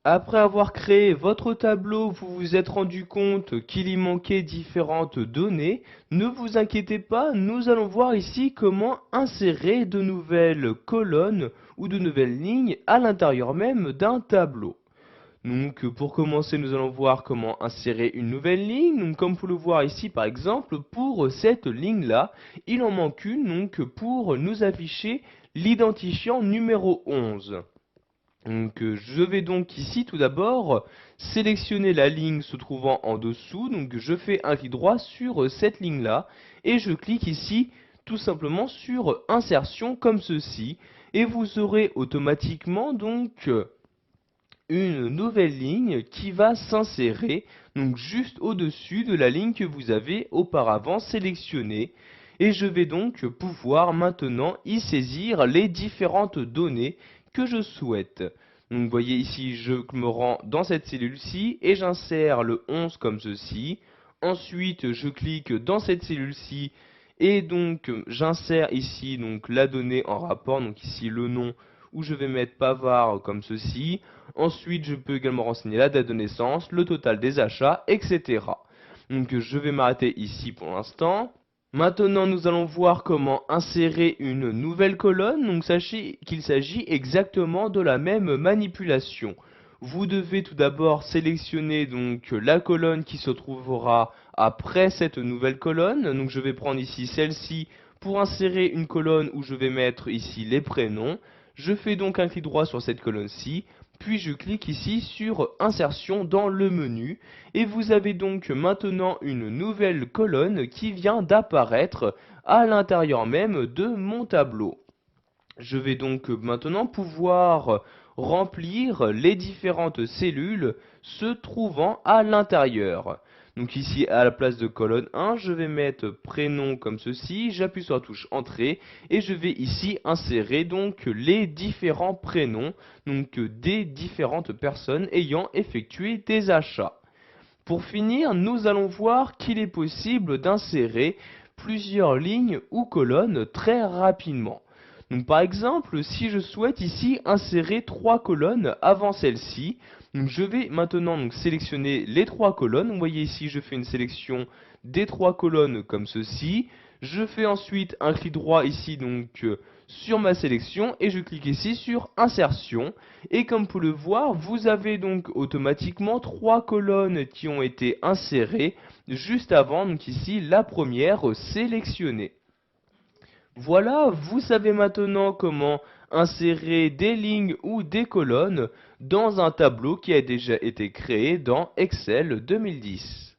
Après avoir créé votre tableau, vous vous êtes rendu compte qu'il y manquait différentes données. Ne vous inquiétez pas, nous allons voir ici comment insérer de nouvelles colonnes ou de nouvelles lignes à l'intérieur même d'un tableau. Donc pour commencer, nous allons voir comment insérer une nouvelle ligne. Donc comme vous pouvez le voir ici par exemple, pour cette ligne-là, il en manque une donc pour nous afficher l'identifiant numéro 11. Donc je vais donc ici tout d'abord sélectionner la ligne se trouvant en dessous. Donc je fais un clic droit sur cette ligne-là et je clique ici tout simplement sur insertion comme ceci. Et vous aurez automatiquement donc une nouvelle ligne qui va s'insérer donc juste au-dessus de la ligne que vous avez auparavant sélectionnée. Et je vais donc pouvoir maintenant y saisir les différentes données que je souhaite. Donc vous voyez ici, je me rends dans cette cellule-ci et j'insère le 11 comme ceci. Ensuite, je clique dans cette cellule-ci et donc j'insère ici donc la donnée en rapport, donc ici le nom où je vais mettre Pavard comme ceci. Ensuite, je peux également renseigner la date de naissance, le total des achats, etc. Donc je vais m'arrêter ici pour l'instant. Maintenant, nous allons voir comment insérer une nouvelle colonne. Donc sachez qu'il s'agit exactement de la même manipulation. Vous devez tout d'abord sélectionner donc la colonne qui se trouvera après cette nouvelle colonne. Donc je vais prendre ici celle-ci pour insérer une colonne où je vais mettre ici les prénoms. Je fais donc un clic droit sur cette colonne-ci, puis je clique ici sur insertion dans le menu et vous avez donc maintenant une nouvelle colonne qui vient d'apparaître à l'intérieur même de mon tableau. Je vais donc maintenant pouvoir remplir les différentes cellules se trouvant à l'intérieur. Donc ici à la place de colonne 1, je vais mettre prénom comme ceci, j'appuie sur la touche entrée et je vais ici insérer donc les différents prénoms donc des différentes personnes ayant effectué des achats. Pour finir, nous allons voir qu'il est possible d'insérer plusieurs lignes ou colonnes très rapidement. Donc par exemple, si je souhaite ici insérer trois colonnes avant celle-ci, je vais maintenant donc sélectionner les trois colonnes. Vous voyez ici, je fais une sélection des trois colonnes comme ceci. Je fais ensuite un clic droit ici donc sur ma sélection et je clique ici sur insertion. Et comme vous pouvez le voir, vous avez donc automatiquement trois colonnes qui ont été insérées juste avant, donc ici la première sélectionnée. Voilà, vous savez maintenant comment insérer des lignes ou des colonnes dans un tableau qui a déjà été créé dans Excel 2010.